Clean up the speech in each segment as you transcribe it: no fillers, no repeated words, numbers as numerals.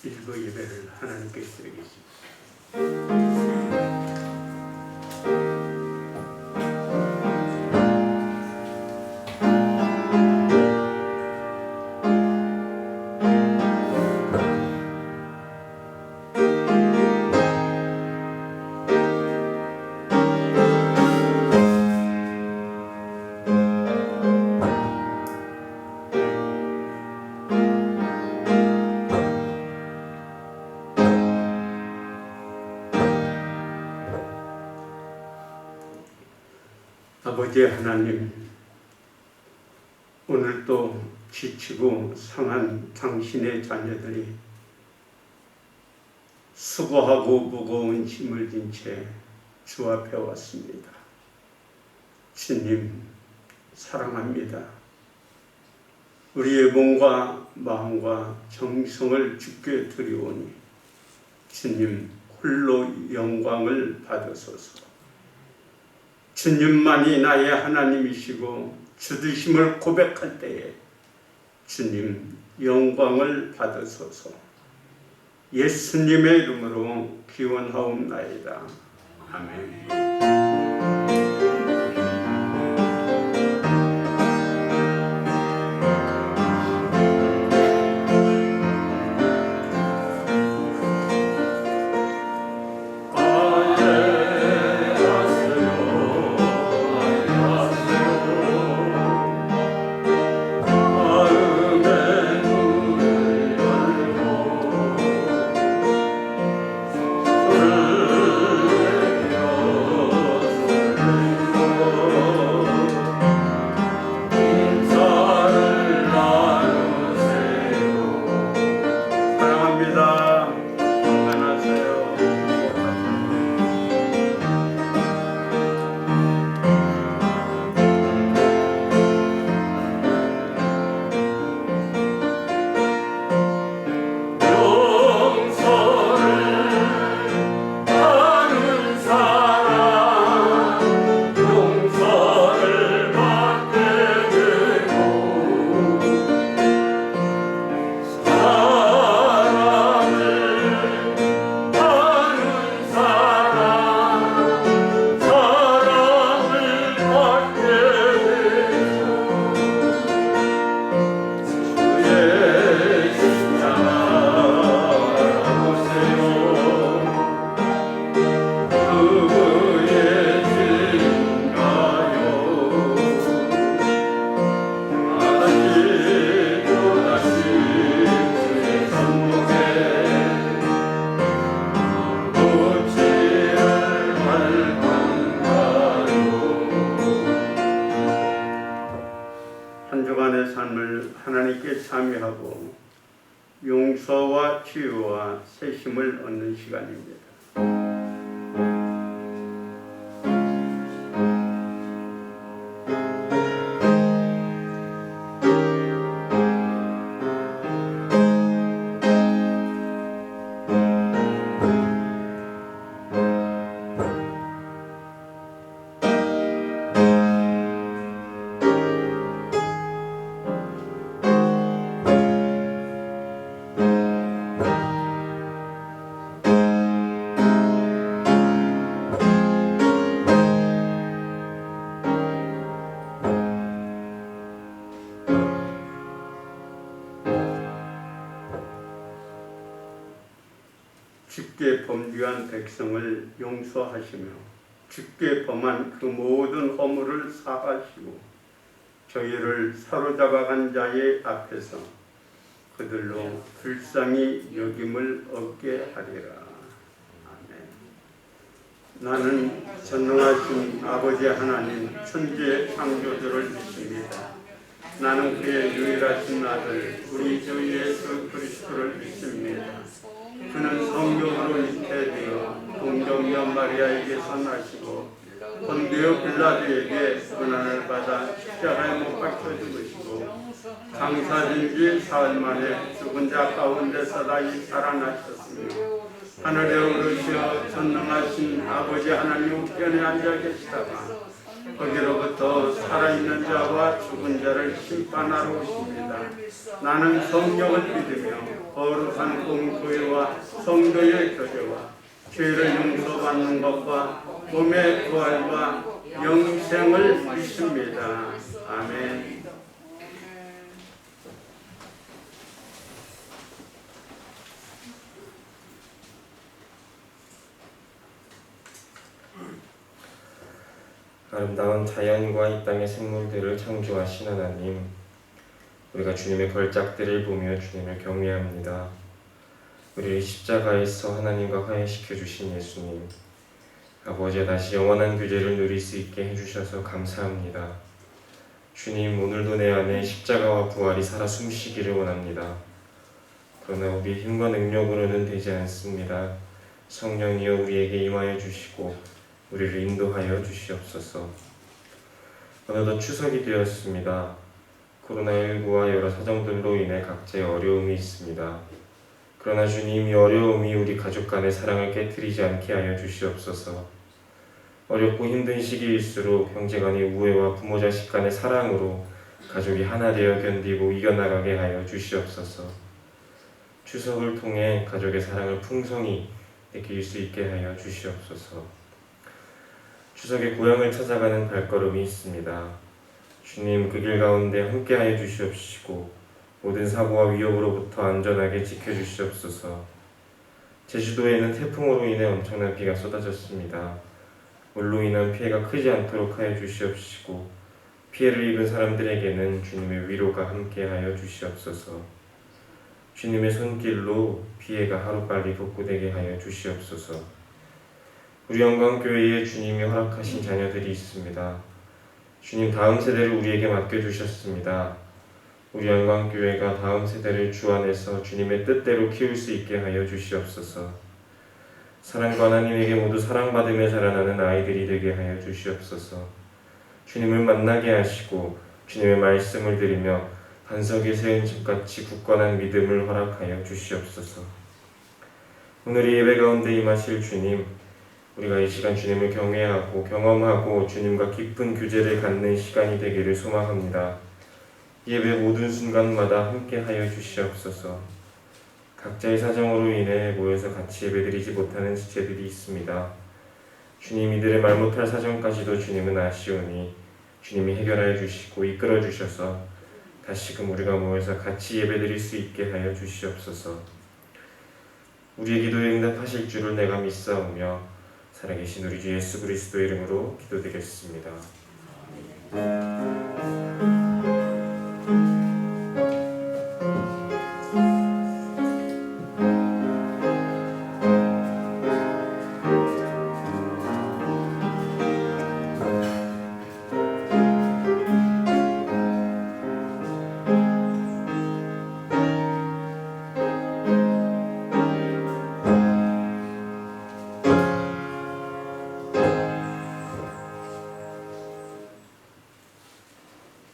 일부 예배를 하나님께 드리겠습니다. 아버지 하나님, 오늘도 지치고 상한 당신의 자녀들이 수고하고 무거운 짐을 진 채 주 앞에 왔습니다. 주님, 사랑합니다. 우리의 몸과 마음과 정성을 주께 드리오니 주님 홀로 영광을 받으소서. 주님만이 나의 하나님이시고 주되심을 고백할 때에 주님 영광을 받으소서. 예수님의 이름으로 기원하옵나이다. 아멘. 한 주간의 삶을 하나님께 참여하고 용서와 치유와 새심을 얻는 시간입니다. 주께 범죄한 백성을 용서하시며 주께 범한 그 모든 허물을 사하시고 저희를 사로잡아간 자의 앞에서 그들로 불쌍히 여김을 얻게 하리라. 아멘. 나는 전능하신 아버지 하나님 천지의 창조주를 믿습니다. 나는 그의 유일하신 아들 우리 주 예수 그리스도를 믿습니다. 그는 성령으로 잉태되어 동정녀 마리아에게서 나시고 본디오 빌라도에게 고난을 받아 십자가에 못 박혀 죽으시고 장사된 지 사흘 만에 죽은 자 가운데서 다시 살아나셨으며 하늘에 오르시어 전능하신 아버지 하나님 우편에 앉아 계시다가 거기로부터 살아있는 자와 죽은 자를 심판하러 오십니다. 나는 성령을 믿으며 거룩한 공교회와 성도의 교제와 죄를 용서받는 것과 몸의 부활과 영생을 믿습니다. 아멘. 아름다운 자연과 이 땅의 생물들을 창조하신 하나님, 우리가 주님의 걸작들을 보며 주님을 경외합니다. 우리를 십자가에서 하나님과 화해시켜 주신 예수님, 아버지와 다시 영원한 교제를 누릴 수 있게 해주셔서 감사합니다. 주님, 오늘도 내 안에 십자가와 부활이 살아 숨쉬기를 원합니다. 그러나 우리 힘과 능력으로는 되지 않습니다. 성령이여 우리에게 임하여 주시고 우리를 인도하여 주시옵소서. 어느덧 추석이 되었습니다. 코로나19와 여러 사정들로 인해 각자의 어려움이 있습니다. 그러나 주님, 이 어려움이 우리 가족 간의 사랑을 깨트리지 않게 하여 주시옵소서. 어렵고 힘든 시기일수록 형제 간의 우애와 부모 자식 간의 사랑으로 가족이 하나 되어 견디고 이겨나가게 하여 주시옵소서. 추석을 통해 가족의 사랑을 풍성히 느낄 수 있게 하여 주시옵소서. 추석에 고향을 찾아가는 발걸음이 있습니다. 주님, 그 길 가운데 함께하여 주시옵시고 모든 사고와 위협으로부터 안전하게 지켜주시옵소서. 제주도에는 태풍으로 인해 엄청난 비가 쏟아졌습니다. 물로 인한 피해가 크지 않도록 하여 주시옵시고 피해를 입은 사람들에게는 주님의 위로가 함께하여 주시옵소서. 주님의 손길로 피해가 하루빨리 복구되게 하여 주시옵소서. 우리 영광교회에 주님이 허락하신 자녀들이 있습니다. 주님, 다음 세대를 우리에게 맡겨주셨습니다. 우리 영광교회가 다음 세대를 주 안에서 주님의 뜻대로 키울 수 있게 하여 주시옵소서. 사랑과 하나님에게 모두 사랑받으며 자라나는 아이들이 되게 하여 주시옵소서. 주님을 만나게 하시고 주님의 말씀을 들으며 반석에 세운 집같이 굳건한 믿음을 허락하여 주시옵소서. 오늘 이 예배 가운데 임하실 주님, 우리가 이 시간 주님을 경외하고 경험하고 주님과 깊은 교제를 갖는 시간이 되기를 소망합니다. 예배 모든 순간마다 함께하여 주시옵소서. 각자의 사정으로 인해 모여서 같이 예배드리지 못하는 지체들이 있습니다. 주님, 이들의 말 못할 사정까지도 주님은 아시오니 주님이 해결하여 주시고 이끌어 주셔서 다시금 우리가 모여서 같이 예배드릴 수 있게 하여 주시옵소서. 우리의 기도에 응답하실 줄을 내가 믿사오며 살아계신 우리 주 예수 그리스도 이름으로 기도드렸습니다.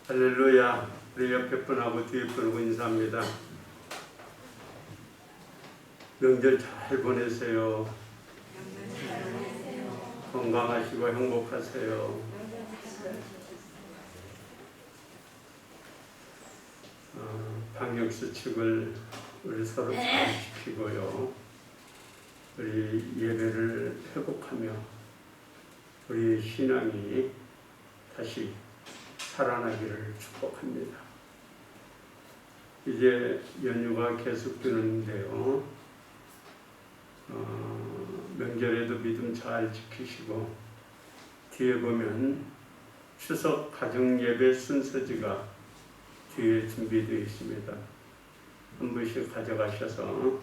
할렐루야. 우리 옆에 분하고 뒤에 분하고 인사합니다. 명절 잘 보내세요. 건강하시고 행복하세요. 방역수칙을 우리 서로 잘 지키고요. 우리 예배를 회복하며 우리 신앙이 다시 살아나기를 축복합니다. 이제 연휴가 계속되는데요. 명절에도 믿음 잘 지키시고 뒤에 보면 추석 가정 예배 순서지가 뒤에 준비되어 있습니다. 한 분씩 가져가셔서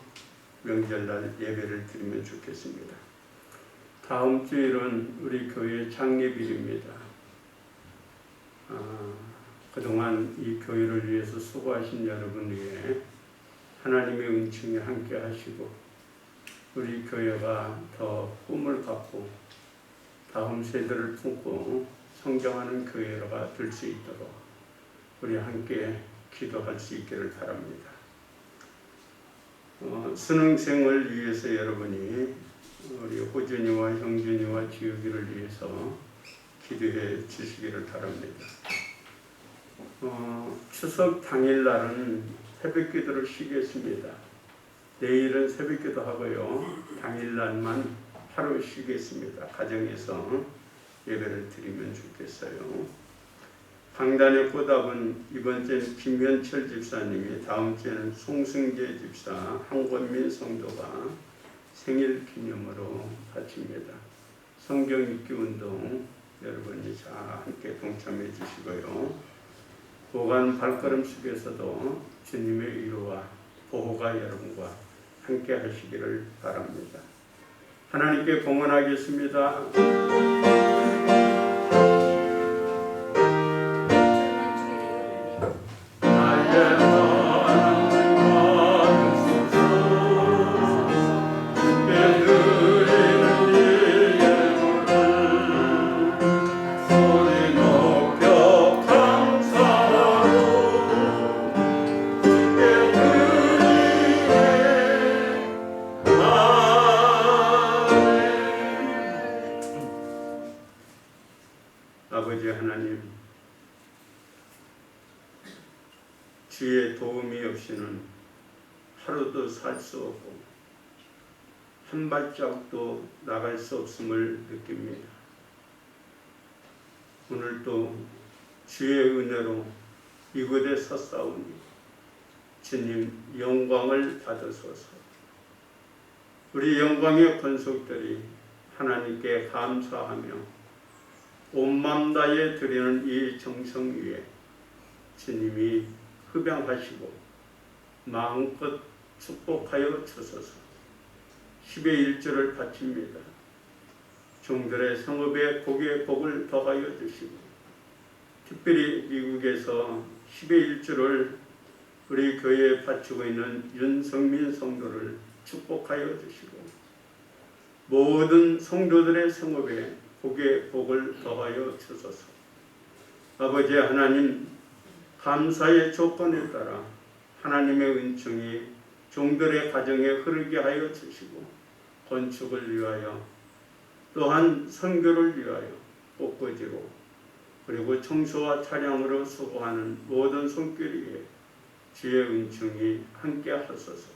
명절날 예배를 드리면 좋겠습니다. 다음 주일은 우리 교회 창립일입니다. 그동안 이 교회를 위해서 수고하신 여러분 위에 하나님의 은총이 함께 하시고 우리 교회가 더 꿈을 갖고 다음 세대를 품고 성장하는 교회가 될 수 있도록 우리 함께 기도할 수 있기를 바랍니다. 수능생을 위해서 여러분이 우리 호준이와 형준이와 지혁이를 위해서 기도해 주시기를 바랍니다. 추석 당일날은 새벽기도를 쉬겠습니다. 내일은 새벽기도 하고요. 당일날만 하루 쉬겠습니다. 가정에서 예배를 드리면 좋겠어요. 강단의 보답은 이번 주에는 김현철 집사님이, 다음 주에는 송승재 집사, 한권민 성도가 생일 기념으로 바칩니다. 성경 읽기 운동 여러분이 잘 함께 동참해 주시고요. 고간 발걸음 속에서도 주님의 위로와 보호가 여러분과 함께 하시기를 바랍니다. 하나님께 봉헌하겠습니다. 아버지 하나님, 주의 도움이 없이는 하루도 살 수 없고 한 발짝도 나갈 수 없음을 느낍니다. 오늘도 주의 은혜로 이곳에 섰사오니 주님 영광을 받으소서. 우리 영광의 권속들이 하나님께 감사하며 온 맘 다해 드리는 이 정성 위에 주님이 흡양하시고 마음껏 축복하여 주소서. 10의 1조를 바칩니다. 종들의 성읍에 복의 복을 더하여 주시고, 특별히 미국에서 10의 1조를 우리 교회에 바치고 있는 윤성민 성도를 축복하여 주시고, 모든 성도들의 성읍에 복의 복을 더하여 주소서. 아버지 하나님, 감사의 조건에 따라 하나님의 은총이 종들의 가정에 흐르게 하여 주시고, 건축을 위하여 또한 선교를 위하여 꽃꽂이로 그리고 청소와 차량으로 수고하는 모든 손길 위에 주의 은총이 함께 하소서.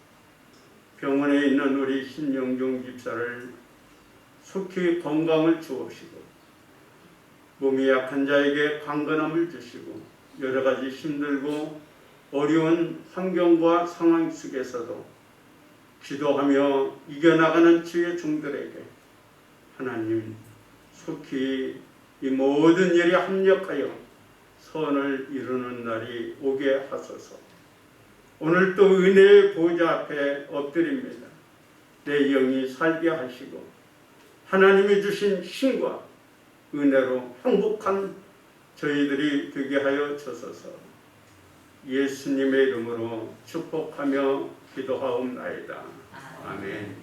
병원에 있는 우리 신영종 집사를 속히 건강을 주옵시고, 몸이 약한 자에게 강건함을 주시고, 여러 가지 힘들고 어려운 환경과 상황 속에서도 기도하며 이겨나가는 주의 종들에게 하나님 속히 이 모든 일에 합력하여 선을 이루는 날이 오게 하소서. 오늘 또 은혜의 보좌 앞에 엎드립니다. 내 영이 살게 하시고 하나님이 주신 힘과 은혜로 행복한 저희들이 되게 하여 주소서. 예수님의 이름으로 축복하며 기도하옵나이다. 아멘.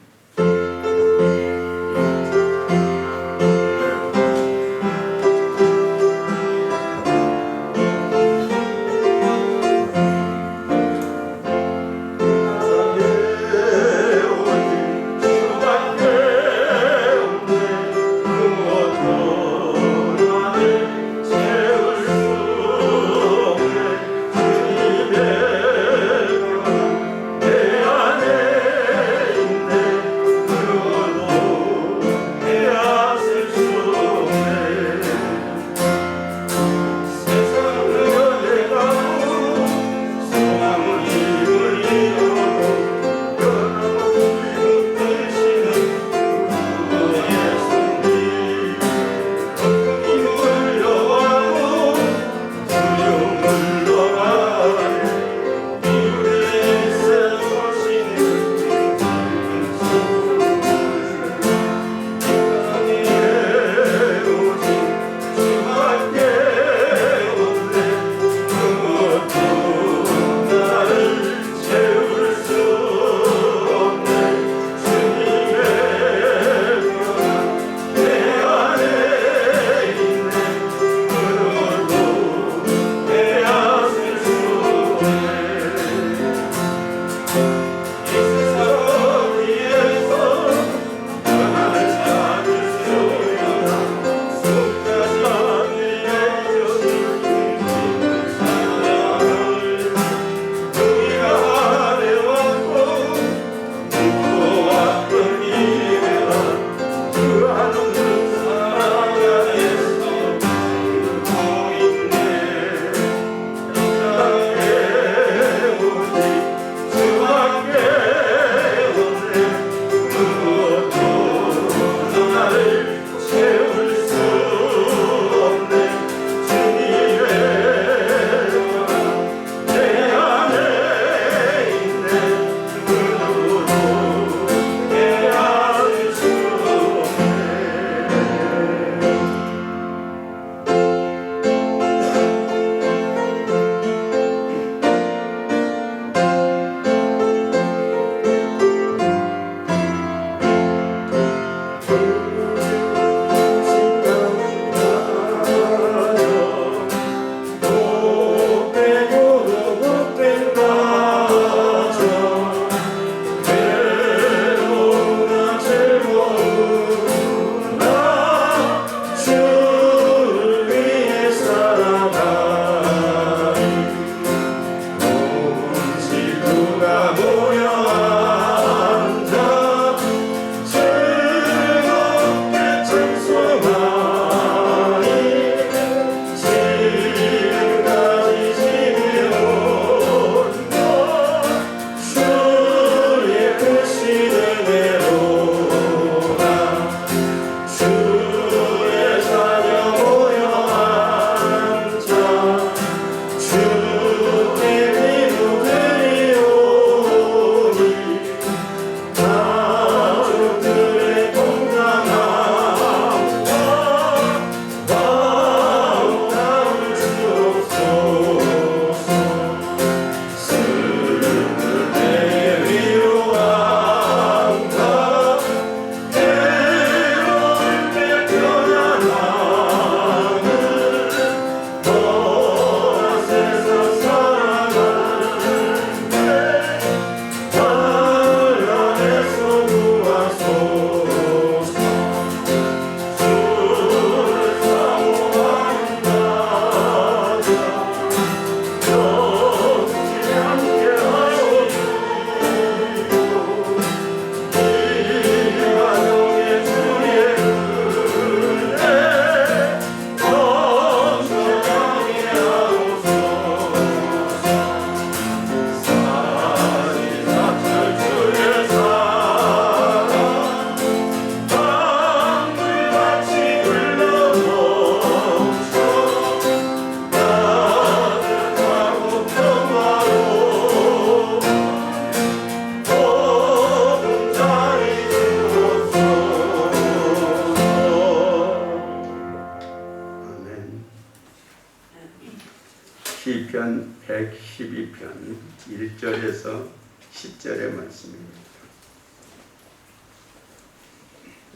112편 1절에서 10절의 말씀입니다.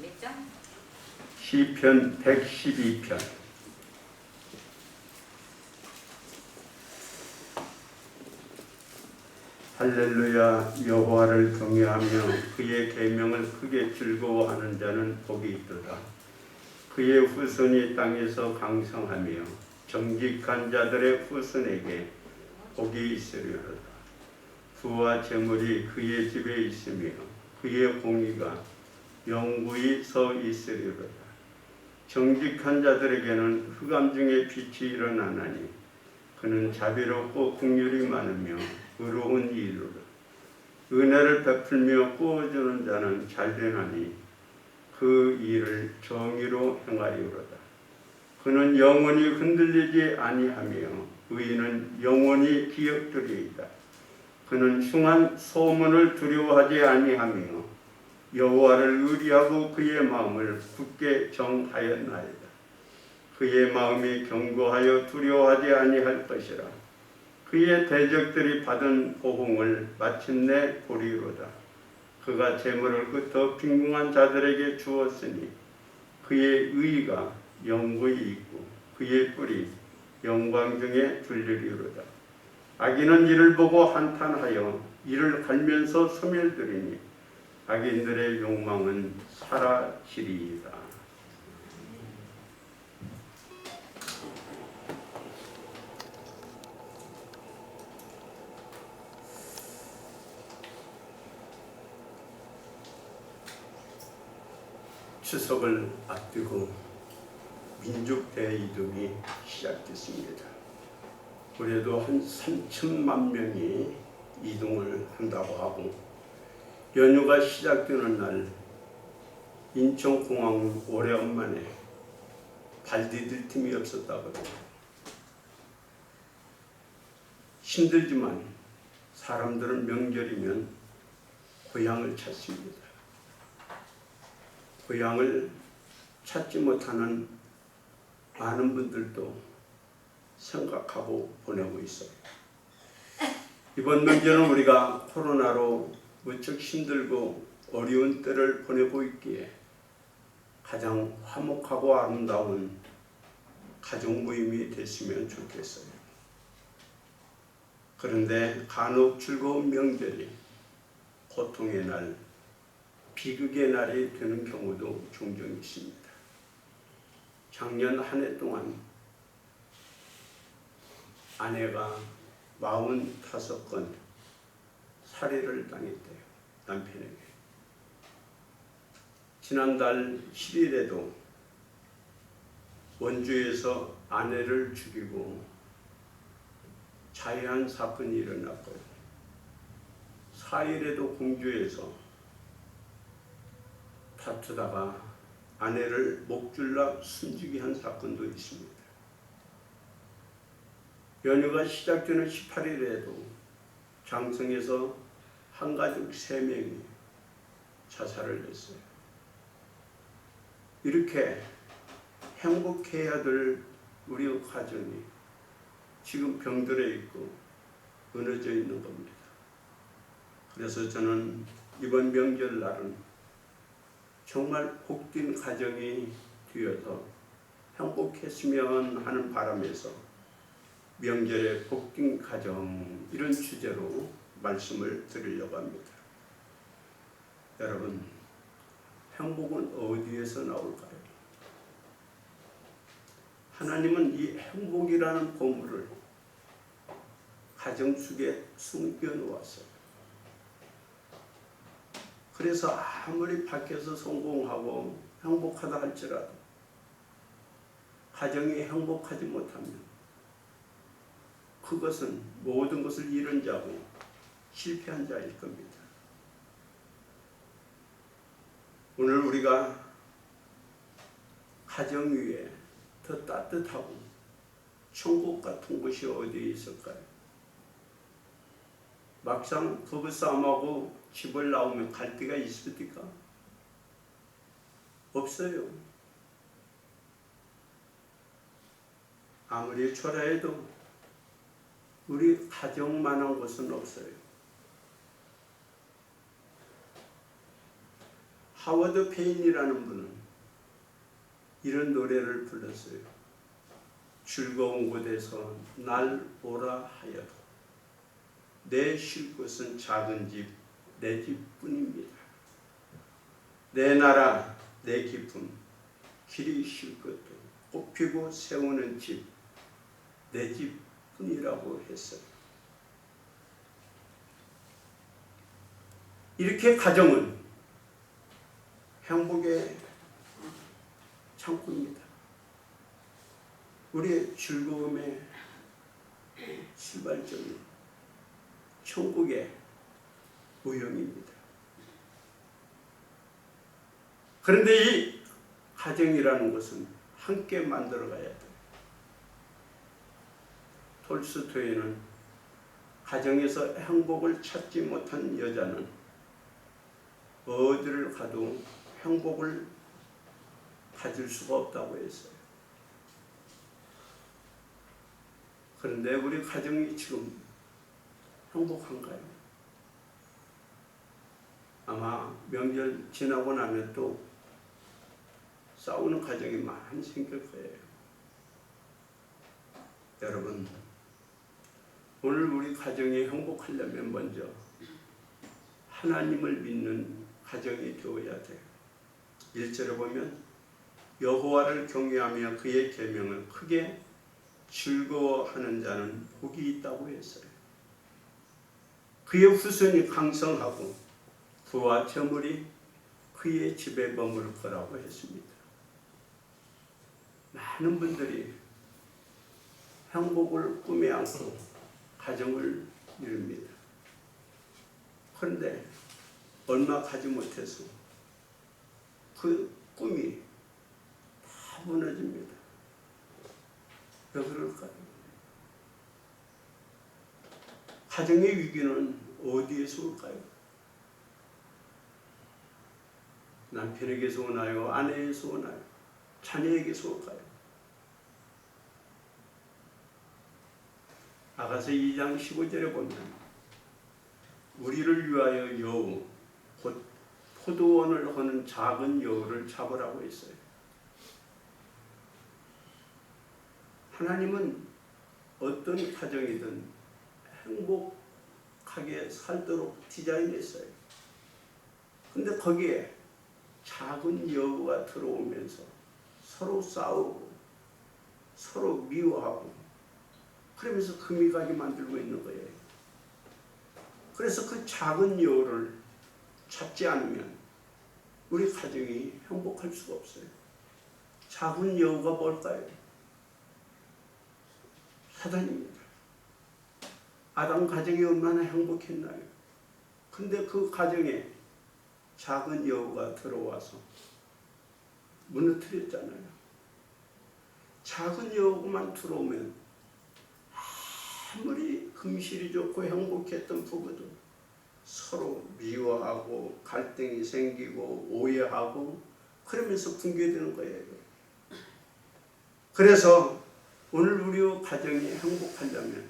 몇 장? 시편 112편. 할렐루야. 여호와를 경외하며 그의 계명을 크게 즐거워하는 자는 복이 있도다. 그의 후손이 땅에서 강성하며 정직한 자들의 후손에게 복이 있으리로다. 부와 재물이 그의 집에 있으며 그의 공의가 영구히 서 있으리로다. 정직한 자들에게는 흑암 중에 빛이 일어나나니 그는 자비롭고 긍휼이 많으며 의로운 이로다. 은혜를 베풀며 구워주는 자는 잘되나니 그 일을 정의로 행하리로다. 그는 영원히 흔들리지 아니하며 의인은 영원히 기억되리이다. 그는 흉한 소문을 두려워하지 아니하며 여호와를 의리하고 그의 마음을 굳게 정하였나이다. 그의 마음이 견고하여 두려워하지 아니할 것이라. 그의 대적들이 받은 보응을 마침내 보리로다. 그가 재물을 흩어 빈궁한 자들에게 주었으니 그의 의가 영구히 있고 그의 뿔이 영광 중에 둘리리로다. 악인은 이를 보고 한탄하여 이를 갈면서 소멸되리니 악인들의 욕망은 사라지리이다. 추석을 앞두고 민족 대이동이 시작됐습니다. 올해도 한 3천만 명이 이동을 한다고 하고 연휴가 시작되는 날 인천공항 오래간만에 발 디딜 틈이 없었다고 해요. 힘들지만 사람들은 명절이면 고향을 찾습니다. 고향을 찾지 못하는 많은 분들도 생각하고 보내고 있어요. 이번 명절은 우리가 코로나로 무척 힘들고 어려운 때를 보내고 있기에 가장 화목하고 아름다운 가족 모임이 됐으면 좋겠어요. 그런데 간혹 즐거운 명절이 고통의 날, 비극의 날이 되는 경우도 종종 있습니다. 작년 한 해 동안 아내가 45건 살해를 당했대요. 남편에게. 지난달 7일에도 원주에서 아내를 죽이고 자해한 사건이 일어났고요. 4일에도 공주에서 다투다가 아내를 목줄라 숨지게 한 사건도 있습니다. 연휴가 시작되는 18일에도 장성에서 한가족 3명이 자살을 했어요. 이렇게 행복해야 될 우리 가정이 지금 병들어 있고 무너져 있는 겁니다. 그래서 저는 이번 명절날은 정말 복된 가정이 되어서 행복했으면 하는 바람에서 명절의 복된 가정 이런 주제로 말씀을 드리려고 합니다. 여러분, 행복은 어디에서 나올까요? 하나님은 이 행복이라는 보물을 가정 속에 숨겨 놓았어요. 그래서 아무리 밖에서 성공하고 행복하다 할지라도 가정이 행복하지 못하면 그것은 모든 것을 잃은 자고 실패한 자일 겁니다. 오늘 우리가 가정 위에 더 따뜻하고 천국 같은 곳이 어디에 있을까요? 막상 부부싸움하고 집을 나오면 갈대가 있습니까? 없어요. 아무리 초라해도 우리 가정만한 것은 없어요. 하워드 페인이라는 분은 이런 노래를 불렀어요. 즐거운 곳에서 날 오라 하여도 내 쉴 곳은 작은 집, 내 집뿐입니다. 내 나라, 내 기쁨, 길이 쉴 것도 꽃피고 세우는 집, 내 집뿐이라고 했어요. 이렇게 가정은 행복의 창고입니다. 우리의 즐거움의 출발점이 천국의 모형입니다. 그런데 이 가정이라는 것은 함께 만들어 가야 돼요. 톨스토이는 가정에서 행복을 찾지 못한 여자는 어디를 가도 행복을 가질 수가 없다고 했어요. 그런데 우리 가정이 지금 행복한가요? 아마 명절 지나고 나면 또 싸우는 가정이 많이 생길 거예요. 여러분, 오늘 우리 가정이 행복하려면 먼저 하나님을 믿는 가정이 되어야 돼요. 1절에 보면 여호와를 경외하며 그의 계명을 크게 즐거워하는 자는 복이 있다고 했어요. 그의 후손이 강성하고 부와 재물이 그의 집에 머물 거라고 했습니다. 많은 분들이 행복을 꿈에 안고 가정을 이룹니다. 그런데 얼마 가지 못해서 그 꿈이 다 무너집니다. 왜 그럴까요? 가정의 위기는 어디에서 올까요? 남편에게서 오나요? 아내에서 오나요? 자녀에게서 올까요? 아가서 2장 15절에 보면 우리를 위하여 여우 곧 포도원을 허는 작은 여우를 잡으라고 했어요. 하나님은 어떤 가정이든 행복하게 살도록 디자인했어요. 근데 거기에 작은 여우가 들어오면서 서로 싸우고 서로 미워하고 그러면서 금이 가게 만들고 있는 거예요. 그래서 그 작은 여우를 잡지 않으면 우리 가정이 행복할 수가 없어요. 작은 여우가 뭘까요? 사단입니다. 아담 가정이 얼마나 행복했나요? 근데 그 가정에 작은 여우가 들어와서 무너뜨렸잖아요. 작은 여우만 들어오면 아무리 금실이 좋고 행복했던 부부도 서로 미워하고 갈등이 생기고 오해하고 그러면서 붕괴되는 거예요. 그래서 오늘 우리 가정이 행복하려면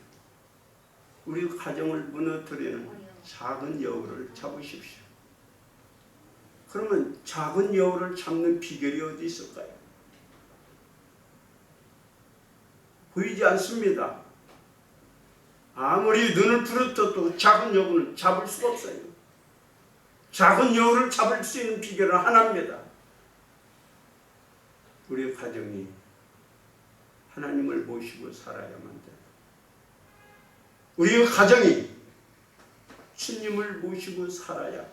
우리 가정을 무너뜨리는 작은 여우를 잡으십시오. 그러면 작은 여우를 잡는 비결이 어디 있을까요? 보이지 않습니다. 아무리 눈을 부릅떠도 작은 여우는 잡을 수가 없어요. 작은 여우를 잡을 수 있는 비결은 하나입니다. 우리 가정이 하나님을 모시고 살아야만 돼요. 우리 가정이 주님을 모시고 살아야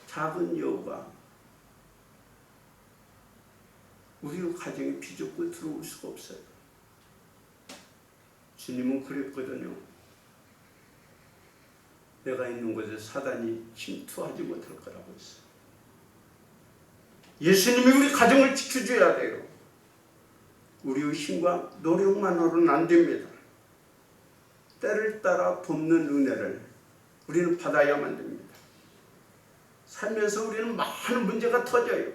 작은 여우가 우리 가정에 비좁고 들어올 수가 없어요. 주님은 그랬거든요. 내가 있는 곳에 사단이 침투하지 못할 거라고 했어요. 예수님이 우리 가정을 지켜줘야 돼요. 우리의 힘과 노력만으로는 안 됩니다. 때를 따라 돕는 은혜를 우리는 받아야만 됩니다. 살면서 우리는 많은 문제가 터져요.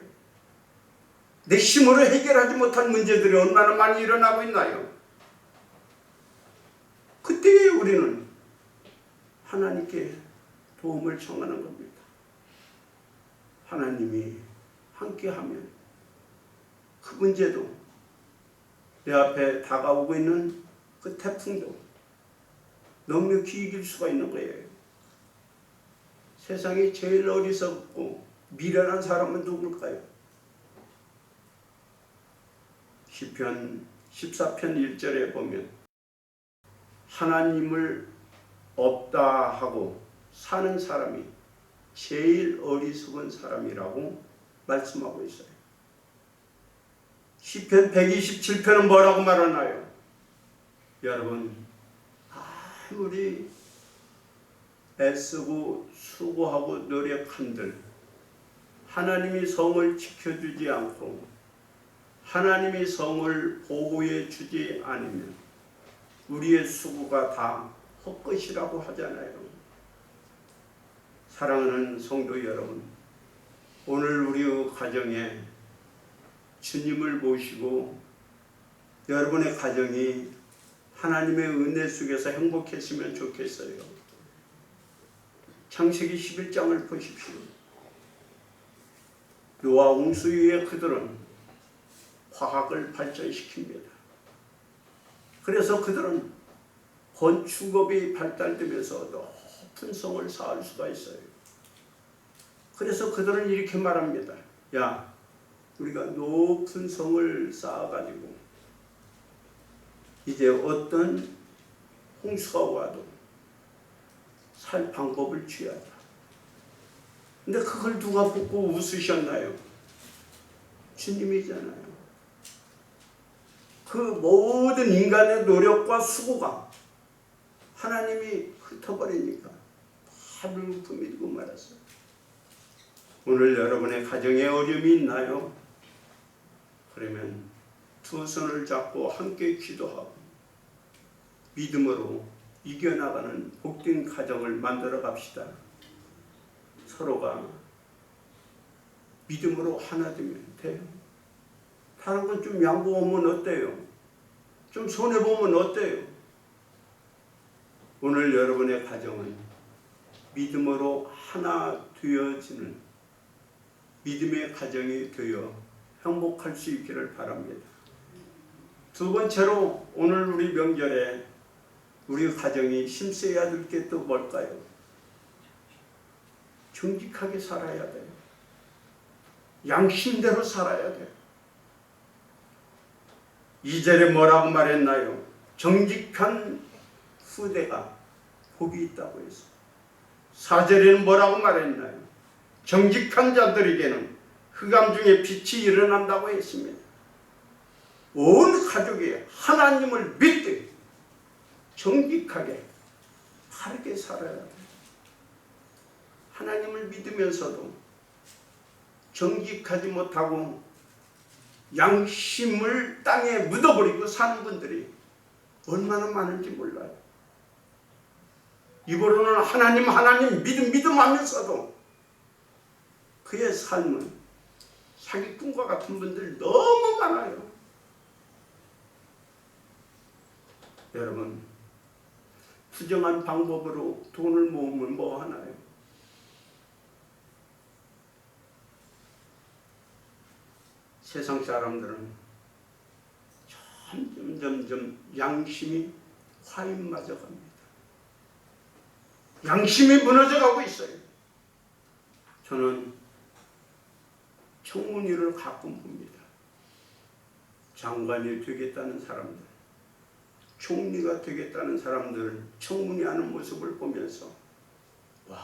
내 힘으로 해결하지 못한 문제들이 얼마나 많이 일어나고 있나요? 하나님께 도움을 청하는 겁니다. 하나님이 함께하면 그 문제도, 내 앞에 다가오고 있는 그 태풍도 넉넉히 이길 수가 있는 거예요. 세상에 제일 어리석고 미련한 사람은 누굴까요? 시편 14편 1절에 보면 하나님을 없다 하고 사는 사람이 제일 어리석은 사람이라고 말씀하고 있어요. 시편 127편은 뭐라고 말하나요? 여러분, 아무리 애쓰고 수고하고 노력한들 하나님이 성을 지켜주지 않고 하나님이 성을 보호해 주지 않으면 우리의 수고가 다 헛것이라고 하잖아요. 사랑하는 성도 여러분, 오늘 우리 가정에 주님을 모시고 여러분의 가정이 하나님의 은혜 속에서 행복했으면 좋겠어요. 창세기 11장을 보십시오. 노아 홍수 이후에 그들은 화학을 발전시킵니다. 그래서 그들은 건축업이 발달되면서 높은 성을 쌓을 수가 있어요. 그래서 그들은 이렇게 말합니다. 야, 우리가 높은 성을 쌓아가지고 이제 어떤 홍수가 와도 살 방법을 취하자. 근데 그걸 누가 보고 웃으셨나요? 주님이잖아요. 그 모든 인간의 노력과 수고가 하나님이 흩어버리니까 하늘 품이고 말았어요. 오늘 여러분의 가정에 어려움이 있나요? 그러면 두 손을 잡고 함께 기도하고 믿음으로 이겨나가는 복된 가정을 만들어 갑시다. 서로가 믿음으로 하나 되면 돼요. 다른 건 좀 양보하면 어때요? 좀 손해보면 어때요? 오늘 여러분의 가정은 믿음으로 하나 되어지는 믿음의 가정이 되어 행복할 수 있기를 바랍니다. 두 번째로 오늘 우리 명절에 우리 가정이 힘써야 될 게 또 뭘까요? 정직하게 살아야 돼요. 양심대로 살아야 돼요. 2절에 뭐라고 말했나요? 정직한 후대가 복이 있다고 했어요. 4절에는 뭐라고 말했나요? 정직한 자들에게는 흑암 중에 빛이 일어난다고 했습니다. 온 가족이 하나님을 믿되 정직하게 바르게 살아야 돼요. 하나님을 믿으면서도 정직하지 못하고 양심을 땅에 묻어버리고 사는 분들이 얼마나 많은지 몰라요. 입으로는 하나님 믿음 하면서도 그의 삶은 사기꾼과 같은 분들이 너무 많아요. 여러분, 부정한 방법으로 돈을 모으면 뭐 하나요? 세상 사람들은 점점 양심이 화인마저 갑니다. 양심이 무너져가고 있어요. 저는 청문회를 가끔 봅니다. 장관이 되겠다는 사람들, 총리가 되겠다는 사람들 청문회하는 모습을 보면서 와,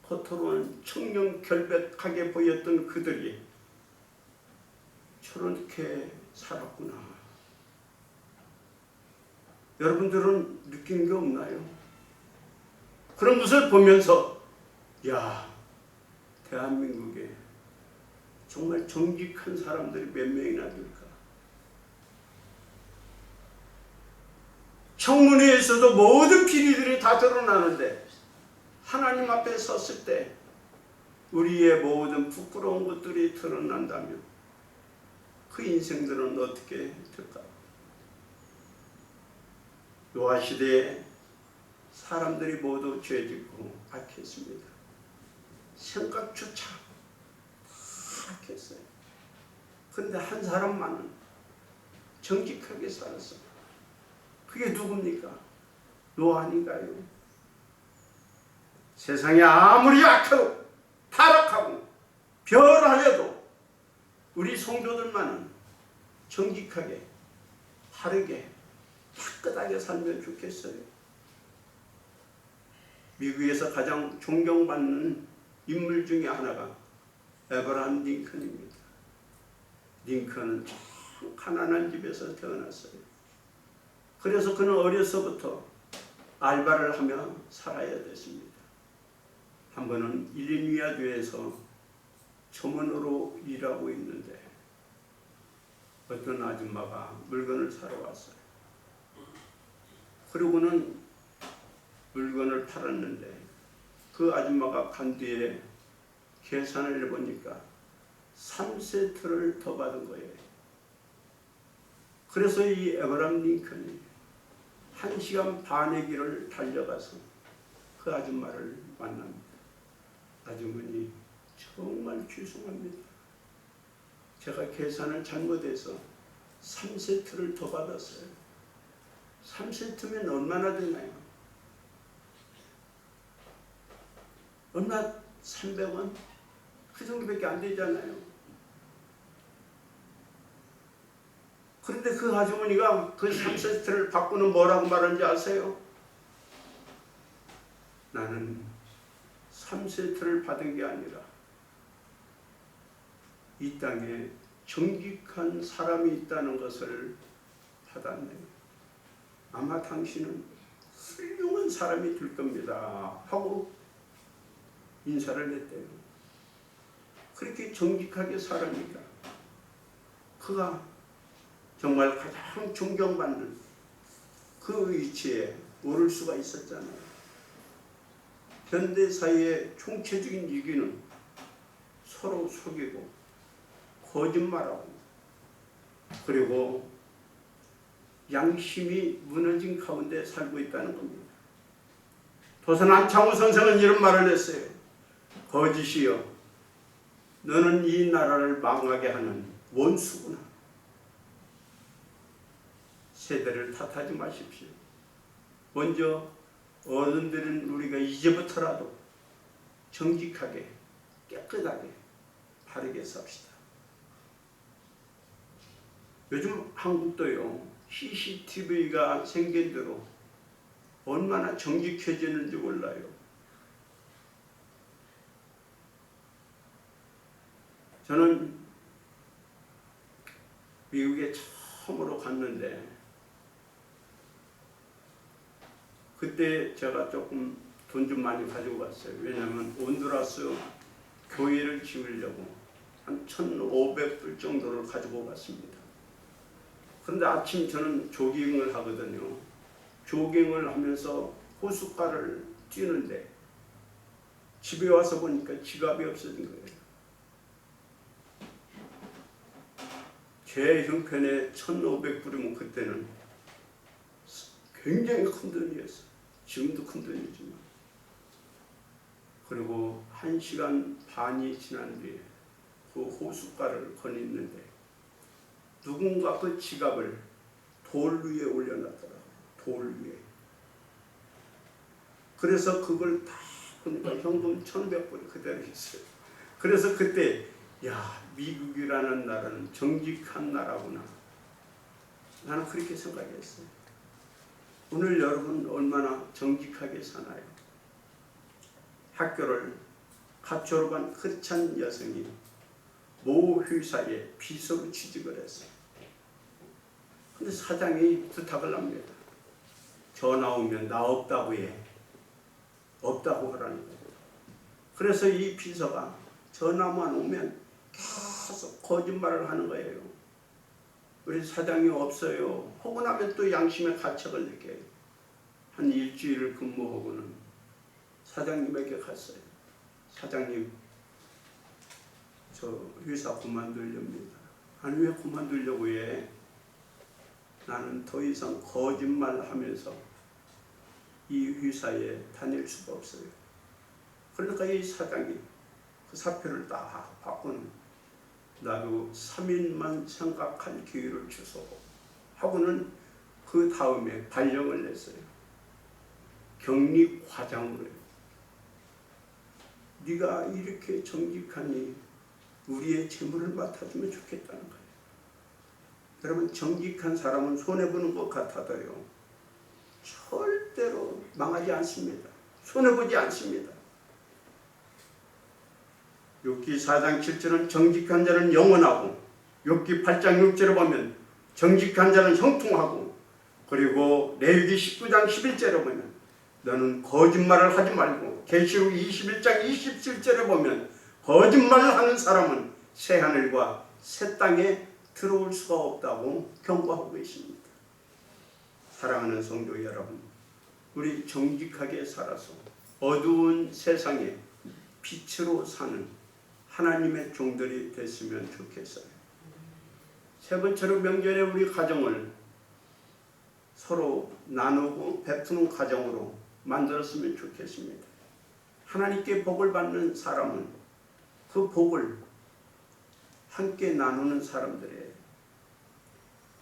겉으로는 청렴결백하게 보였던 그들이 저렇게 살았구나. 여러분들은 느낀 게 없나요? 그런 것을 보면서 야, 대한민국에 정말 정직한 사람들이 몇 명이나 될까? 청문회에서도 모든 비리들이 다 드러나는데 하나님 앞에 섰을 때 우리의 모든 부끄러운 것들이 드러난다면 그 인생들은 어떻게 될까요? 노아 시대에 사람들이 모두 죄짓고 악했습니다. 생각조차 다 악했어요. 그런데 한 사람만은 정직하게 살았어요. 그게 누굽니까? 노아 아닌가요? 세상에 아무리 악하고 타락하고 별하려도 우리 성도들만은 정직하게 바르게 깨끗하게 살면 좋겠어요. 미국에서 가장 존경받는 인물 중에 하나가 에브라함 링컨입니다. 링컨은 참 가난한 집에서 태어났어요. 그래서 그는 어려서부터 알바를 하며 살아야 됐습니다. 한 번은 일리노이주에서 점원으로 일하고 있는데 어떤 아줌마가 물건을 사러 왔어요. 그러고는 물건을 팔았는데 그 아줌마가 간 뒤에 계산을 해보니까 3세트를 더 받은 거예요. 그래서 이 에브라함 링컨이 1시간 반의 길을 달려가서 그 아줌마를 만납니다. 아주머니 정말 죄송합니다. 제가 계산을 잘못해서 3세트를 더 받았어요. 3세트면 얼마나 되나요? 얼마? 300원? 그 정도밖에 안 되잖아요. 그런데 그 아주머니가 그 3세트를 받고는 뭐라고 말하는지 아세요? 나는 3세트를 받은 게 아니라 이 땅에 정직한 사람이 있다는 것을 받았네요. 아마 당신은 훌륭한 사람이 될 겁니다 하고 인사를 했대요. 그렇게 정직하게 살으니까 그가 정말 가장 존경받는 그 위치에 오를 수가 있었잖아요. 현대사회의 총체적인 위기는 서로 속이고 거짓말하고 그리고 양심이 무너진 가운데 살고 있다는 겁니다. 도선 안창호 선생은 이런 말을 했어요. 거짓이여, 너는 이 나라를 망하게 하는 원수구나. 세대를 탓하지 마십시오. 먼저 어른들은 우리가 이제부터라도 정직하게 깨끗하게 바르게 삽시다. 요즘 한국도요, CCTV가 생긴 대로 얼마나 정직해지는지 몰라요. 저는 미국에 처음으로 갔는데 그때 제가 조금 돈 좀 많이 가지고 갔어요. 왜냐하면 온두라스 교회를 지으려고 한 1,500불 정도를 가지고 갔습니다. 그런데 아침 저는 조깅을 하거든요. 조깅을 하면서 호숫가를 뛰는데 집에 와서 보니까 지갑이 없어진 거예요. 제 형편에 1,500불이면 그때는 굉장히 큰 돈이었어요. 지금도 큰 돈이지만. 그리고 1시간 반이 지난 뒤에 그 호숫가를 거닐는데 누군가 그 지갑을 돌 위에 올려놨더라고요. 돌 위에. 그래서 그걸 다 보니까 현금 1,100불이 그대로 있어요. 그래서 그때 야, 미국이라는 나라는 정직한 나라구나. 나는 그렇게 생각했어요. 오늘 여러분 얼마나 정직하게 사나요? 학교를 갓 졸업한 크리스찬 여성이 모 회사에 비서로 취직을 했어요. 근데 사장이 부탁을 합니다. 전화 오면 나 없다고 해. 없다고 하라는 거예요. 그래서 이 비서가 전화만 오면 계속 거짓말을 하는 거예요. 우리 사장이 없어요. 하고 나면 또 양심의 가책을 느껴요. 한 일주일을 근무하고는 사장님에게 갔어요. 사장님, 저 회사 그만두렵니다. 아니 왜 그만두려고 해? 나는 더 이상 거짓말하면서 이 회사에 다닐 수가 없어요. 그러니까 이 사장이 그 사표를 딱 받고는 나도 3일만 생각할 기회를 주소 하고는 그 다음에 발령을 냈어요. 격리 과장으로 해요. 네가 이렇게 정직하니 우리의 재물을 맡아주면 좋겠다는 거예요. 여러분, 정직한 사람은 손해보는 것 같아도요, 절대로 망하지 않습니다. 손해보지 않습니다. 욥기 4장 7절은 정직한 자는 영원하고, 욥기 8장 6절에 보면 정직한 자는 형통하고, 그리고 레위기 19장 11절에 보면 너는 거짓말을 하지 말고, 계시록 21장 27절에 보면 거짓말을 하는 사람은 새 하늘과 새 땅에 들어올 수가 없다고 경고하고 있습니다. 사랑하는 성도 여러분, 우리 정직하게 살아서 어두운 세상에 빛으로 사는 하나님의 종들이 됐으면 좋겠어요. 세 번째로, 명절에 우리 가정을 서로 나누고 베푸는 가정으로 만들었으면 좋겠습니다. 하나님께 복을 받는 사람은 그 복을 함께 나누는 사람들의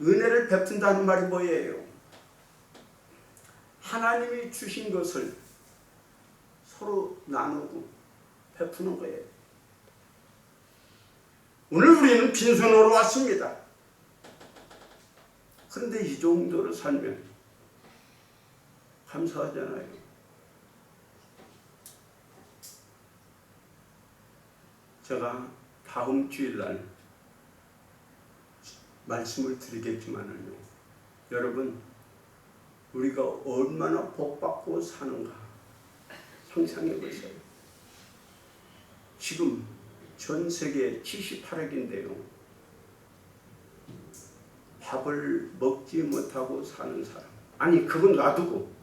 은혜를 베푼다는 말이 뭐예요? 하나님이 주신 것을 서로 나누고 베푸는 거예요. 오늘 우리는 빈손으로 왔습니다. 그런데 이 정도로 살면 감사하잖아요. 제가 다음 주일날 말씀을 드리겠지만요, 여러분, 우리가 얼마나 복받고 사는가 상상해 보세요. 지금 전 세계 78억인데요, 밥을 먹지 못하고 사는 사람, 아니 그건 놔두고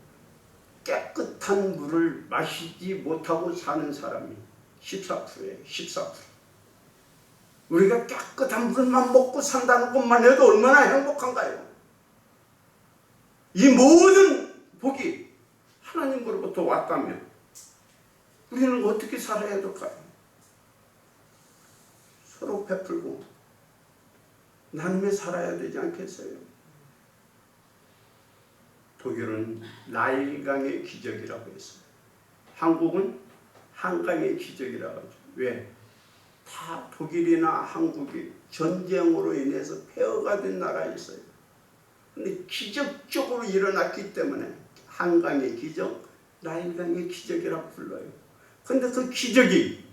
깨끗한 물을 마시지 못하고 사는 사람이 14%예요. 14%. 우리가 깨끗한 물만 먹고 산다는 것만 해도 얼마나 행복한가요? 이 모든 복이 하나님으로부터 왔다면 우리는 어떻게 살아야 될까요? 서로 베풀고 나누며 살아야 되지 않겠어요? 독일은 나일강의 기적이라고 했어요. 한국은 한강의 기적이라고 하죠. 왜? 다 독일이나 한국이 전쟁으로 인해서 폐허가 된 나라였어요. 그런데 기적적으로 일어났기 때문에 한강의 기적, 나일강의 기적이라고 불러요. 그런데 그 기적이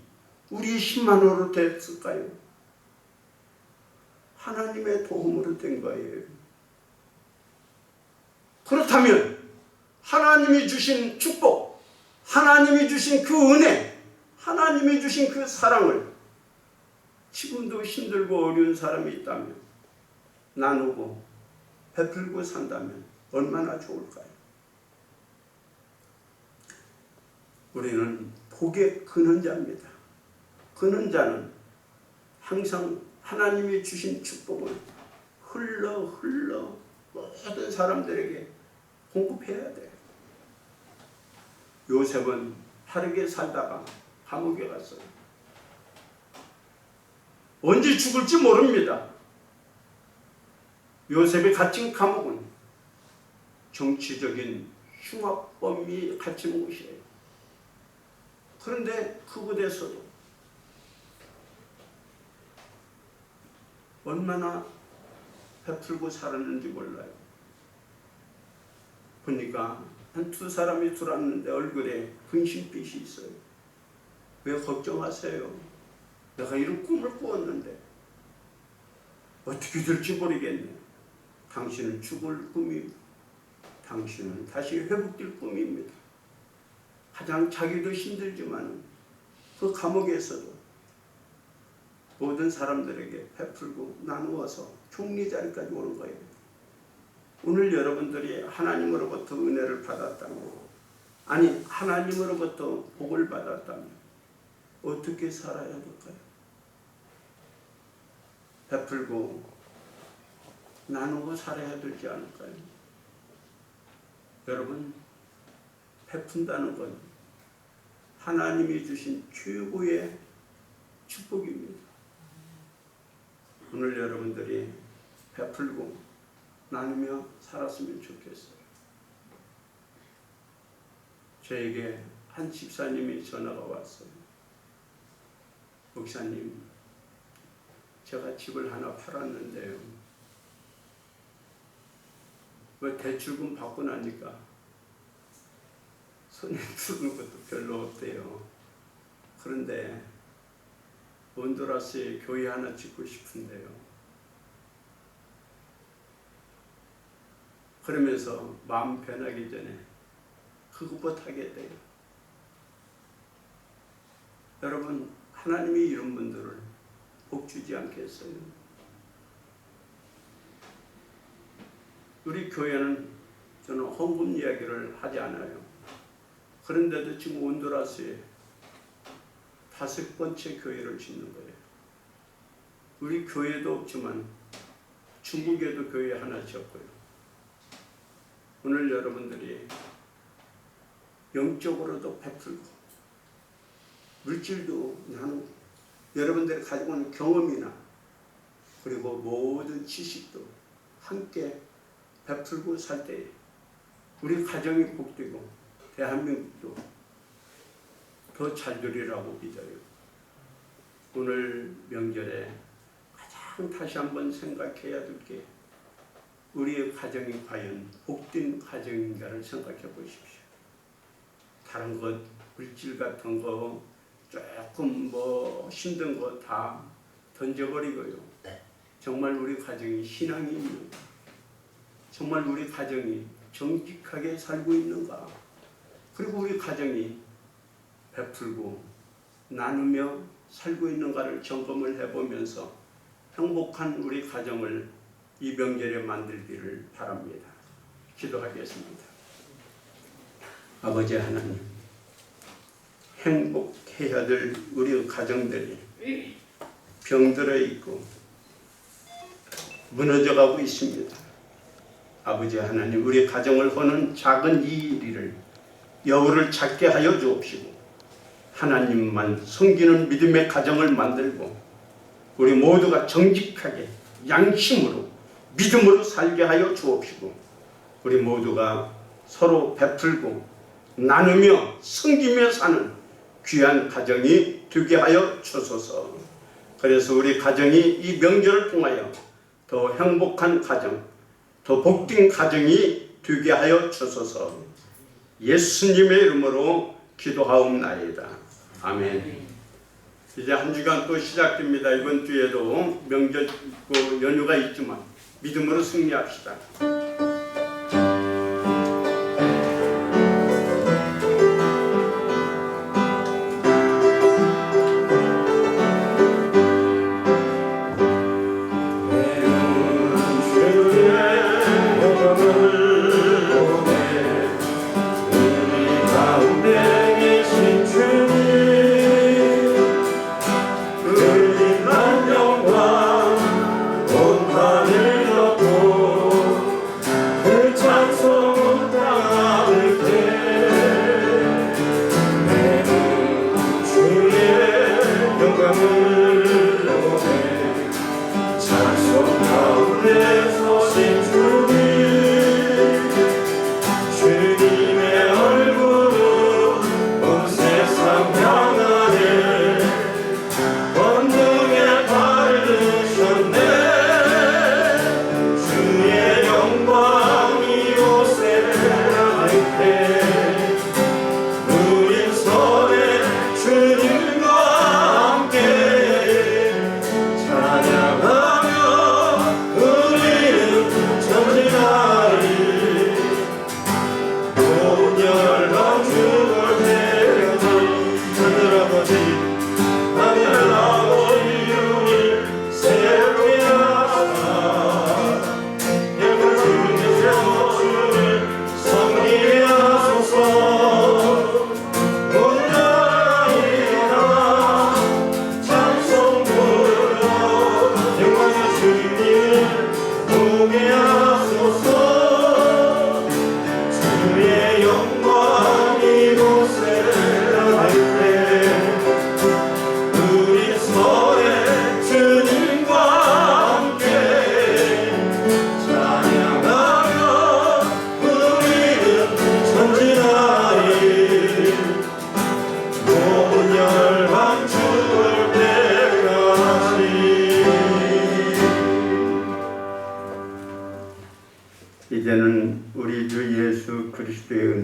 우리 10만으로 됐을까요? 하나님의 도움으로 된 거예요. 그렇다면 하나님이 주신 축복, 하나님이 주신 그 은혜, 하나님이 주신 그 사랑을 지금도 힘들고 어려운 사람이 있다면 나누고 베풀고 산다면 얼마나 좋을까요? 우리는 복의 근원자입니다. 근원자는 항상 하나님이 주신 축복을 흘러 모든 사람들에게 공급해야 돼요. 요셉은 바르게 살다가 감옥에 갔어요. 언제 죽을지 모릅니다. 요셉이 갇힌 감옥은 정치적인 흉악범이 갇힌 곳이에요. 그런데 그곳에서도 얼마나 베풀고 살았는지 몰라요. 보니까 한 두 사람이 들어왔는데 얼굴에 근심빛이 있어요. 왜 걱정하세요? 내가 이런 꿈을 꾸었는데 어떻게 될지 모르겠네. 당신은 죽을 꿈이고 당신은 다시 회복될 꿈입니다. 가장 자기도 힘들지만 그 감옥에서도 모든 사람들에게 베풀고 나누어서 총리 자리까지 오는 거예요. 오늘 여러분들이 하나님으로부터 은혜를 받았다면, 아니 하나님으로부터 복을 받았다면 어떻게 살아야 될까요? 베풀고 나누고 살아야 되지 않을까요? 여러분, 베푼다는 건 하나님이 주신 최고의 축복입니다. 오늘 여러분들이 베풀고 나누며 살았으면 좋겠어요. 저에게 한 집사님이 전화가 왔어요. 목사님, 제가 집을 하나 팔았는데요. 왜 대출금 받고 나니까 손에 드는 것도 별로 없대요. 그런데 온두라스에 교회 하나 짓고 싶은데요. 그러면서 마음 변하기 전에 그거 못하겠대요. 여러분, 하나님이 이런 분들을 복 주지 않겠어요? 우리 교회는 저는 헌금 이야기를 하지 않아요. 그런데도 지금 온두라스에 5번째 교회를 짓는 거예요. 우리 교회도 없지만 중국에도 교회 하나 지었고요. 오늘 여러분들이 영적으로도 베풀고 물질도 나누고 여러분들이 가지고 있는 경험이나 그리고 모든 지식도 함께 베풀고 살 때 우리 가정이 복되고 대한민국도 더 잘 되리라고 믿어요. 오늘 명절에 가장 다시 한번 생각해야 될 게 우리의 가정이 과연 복된 가정인가를 생각해 보십시오. 다른 것, 물질 같은 거, 조금 힘든 거 다 던져버리고요. 정말 우리 가정이 신앙이 있는가? 정말 우리 가정이 정직하게 살고 있는가? 그리고 우리 가정이 베풀고 나누며 살고 있는가를 점검을 해보면서 행복한 우리 가정을 이 명절에 만들기를 바랍니다. 기도하겠습니다. 아버지 하나님, 행복해야 될 우리 가정들이 병들어 있고 무너져가고 있습니다. 아버지 하나님, 우리 가정을 허는 작은 이 일을 여우를 찾게 하여 주옵시고 하나님만 섬기는 믿음의 가정을 만들고 우리 모두가 정직하게 양심으로 믿음으로 살게 하여 주옵시고 우리 모두가 서로 베풀고 나누며 섬기며 사는 귀한 가정이 되게 하여 주소서. 그래서 우리 가정이 이 명절을 통하여 더 행복한 가정, 더 복된 가정이 되게 하여 주소서. 예수님의 이름으로 기도하옵나이다. 아멘. 이제 한 주간 또 시작됩니다. 이번 주에도 명절 있고 연휴가 있지만 믿음으로 승리합시다.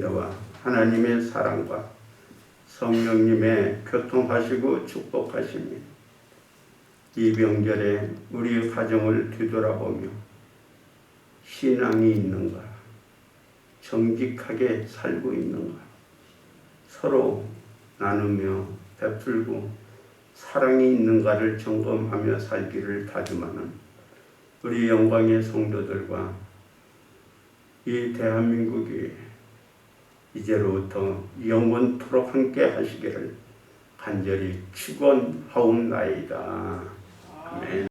은혜와 하나님의 사랑과 성령님의 교통하시고 축복하심이 이 명절에 우리 가정을 뒤돌아보며 신앙이 있는가, 정직하게 살고 있는가, 서로 나누며 베풀고 사랑이 있는가를 점검하며 살기를 다짐하는 우리 영광의 성도들과 이 대한민국이 이제로부터 영원토록 함께 하시기를 간절히 축원하옵나이다. 아멘.